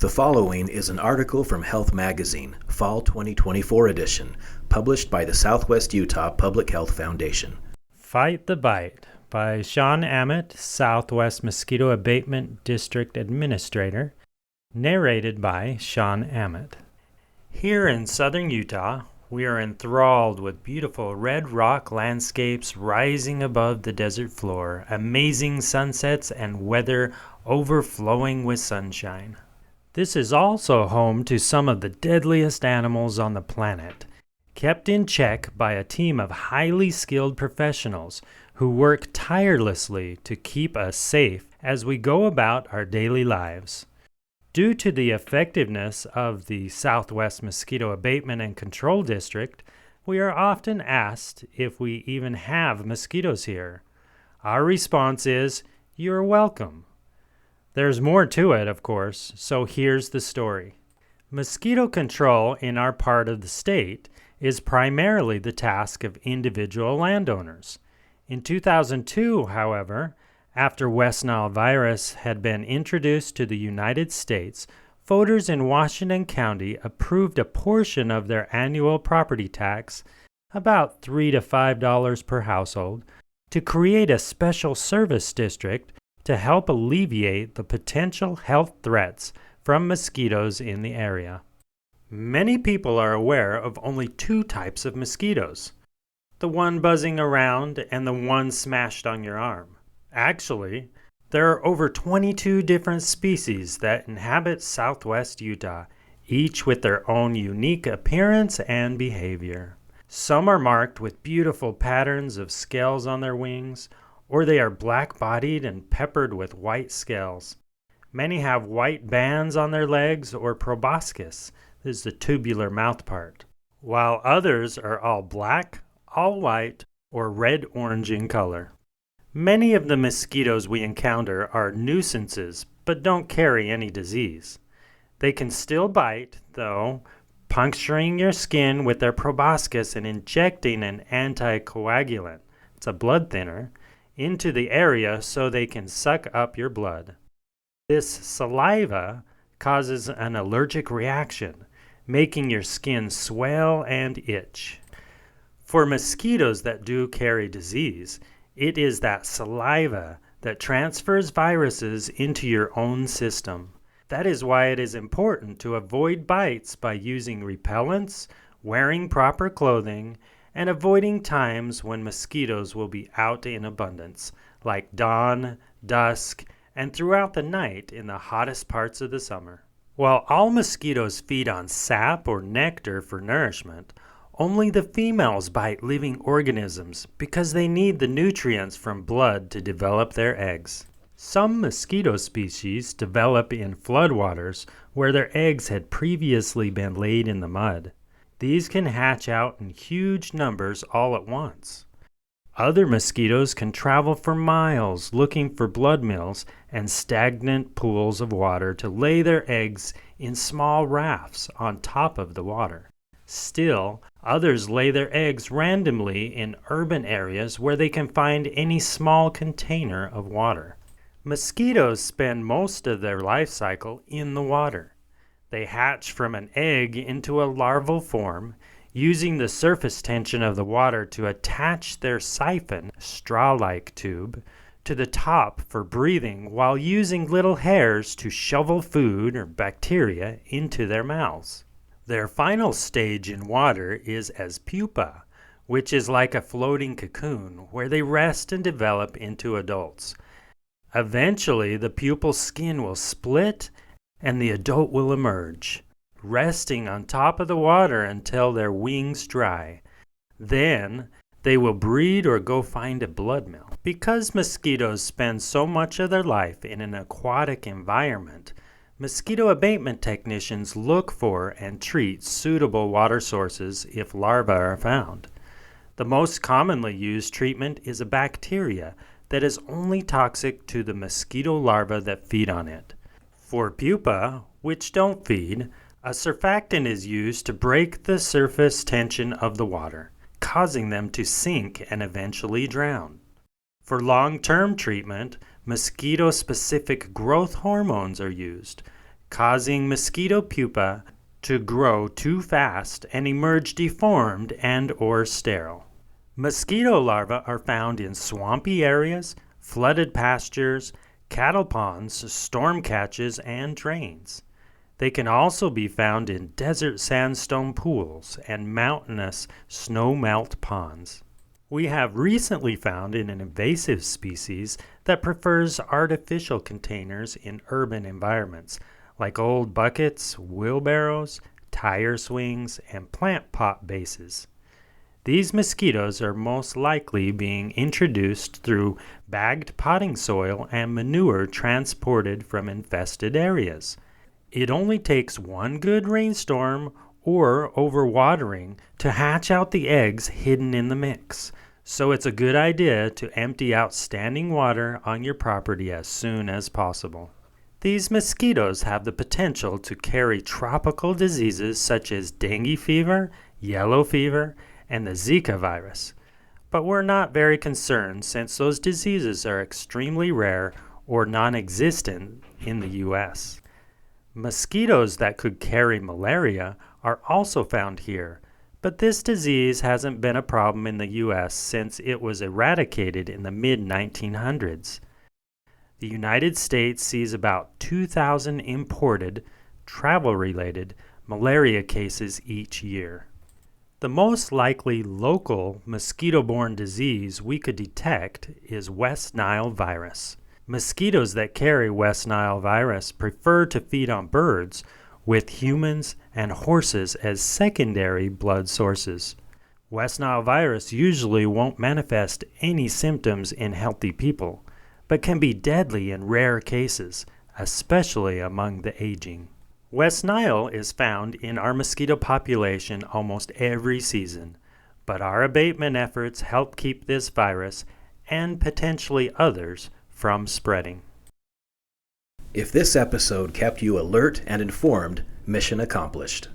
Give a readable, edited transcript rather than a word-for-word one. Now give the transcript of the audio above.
The following is an article from Health Magazine, Fall 2024 edition, published by the Southwest Utah Public Health Foundation. Fight the Bite by Sean Ammett, Southwest Mosquito Abatement District Administrator, narrated by Sean Ammett. Here in southern Utah, we are enthralled with beautiful red rock landscapes rising above the desert floor, amazing sunsets, and weather overflowing with sunshine. This is also home to some of the deadliest animals on the planet, kept in check by a team of highly skilled professionals who work tirelessly to keep us safe as we go about our daily lives. Due to the effectiveness of the Southwest Mosquito Abatement and Control District, we are often asked if we even have mosquitoes here. Our response is, "You're welcome." There's more to it, of course, so here's the story. Mosquito control in our part of the state is primarily the task of individual landowners. In 2002, however, after West Nile virus had been introduced to the United States, voters in Washington County approved a portion of their annual property tax, about $3 to $5 per household, to create a special service district to help alleviate the potential health threats from mosquitoes in the area. Many people are aware of only two types of mosquitoes, the one buzzing around and the one smashed on your arm. Actually, there are over 22 different species that inhabit southwest Utah, each with their own unique appearance and behavior. Some are marked with beautiful patterns of scales on their wings, or they are black-bodied and peppered with white scales. Many have white bands on their legs or proboscis, this is the tubular mouthpart, while others are all black, all white, or red-orange in color. Many of the mosquitoes we encounter are nuisances, but don't carry any disease. They can still bite, though, puncturing your skin with their proboscis and injecting an anticoagulant, it's a blood thinner, into the area so they can suck up your blood. This saliva causes an allergic reaction, making your skin swell and itch. For mosquitoes that do carry disease, it is that saliva that transfers viruses into your own system. That is why it is important to avoid bites by using repellents, wearing proper clothing, and avoiding times when mosquitoes will be out in abundance, like dawn, dusk, and throughout the night in the hottest parts of the summer. While all mosquitoes feed on sap or nectar for nourishment, only the females bite living organisms because they need the nutrients from blood to develop their eggs. Some mosquito species develop in floodwaters where their eggs had previously been laid in the mud. These can hatch out in huge numbers all at once. Other mosquitoes can travel for miles looking for blood mills and stagnant pools of water to lay their eggs in small rafts on top of the water. Still, others lay their eggs randomly in urban areas where they can find any small container of water. Mosquitoes spend most of their life cycle in the water. They hatch from an egg into a larval form, using the surface tension of the water to attach their siphon, straw-like tube, to the top for breathing while using little hairs to shovel food or bacteria into their mouths. Their final stage in water is as pupa, which is like a floating cocoon where they rest and develop into adults. Eventually, the pupal skin will split and the adult will emerge, resting on top of the water until their wings dry. Then, they will breed or go find a blood mill. Because mosquitoes spend so much of their life in an aquatic environment, mosquito abatement technicians look for and treat suitable water sources if larvae are found. The most commonly used treatment is a bacteria that is only toxic to the mosquito larvae that feed on it. For pupa, which don't feed, a surfactant is used to break the surface tension of the water, causing them to sink and eventually drown. For long-term treatment, mosquito-specific growth hormones are used, causing mosquito pupa to grow too fast and emerge deformed and or sterile. Mosquito larvae are found in swampy areas, flooded pastures, cattle ponds, storm catches, and drains. They can also be found in desert sandstone pools and mountainous snowmelt ponds. We have recently found an invasive species that prefers artificial containers in urban environments, like old buckets, wheelbarrows, tire swings, and plant pot bases. These mosquitoes are most likely being introduced through bagged potting soil and manure transported from infested areas. It only takes one good rainstorm or overwatering to hatch out the eggs hidden in the mix. So it's a good idea to empty out standing water on your property as soon as possible. These mosquitoes have the potential to carry tropical diseases such as dengue fever, yellow fever, and the Zika virus. But we're not very concerned since those diseases are extremely rare or non-existent in the U.S. Mosquitoes that could carry malaria are also found here, but this disease hasn't been a problem in the U.S. since it was eradicated in the mid-1900s. The United States sees about 2,000 imported, travel-related malaria cases each year. The most likely local mosquito-borne disease we could detect is West Nile virus. Mosquitoes that carry West Nile virus prefer to feed on birds, with humans and horses as secondary blood sources. West Nile virus usually won't manifest any symptoms in healthy people, but can be deadly in rare cases, especially among the aging. West Nile is found in our mosquito population almost every season, but our abatement efforts help keep this virus, and potentially others, from spreading. If this episode kept you alert and informed, mission accomplished.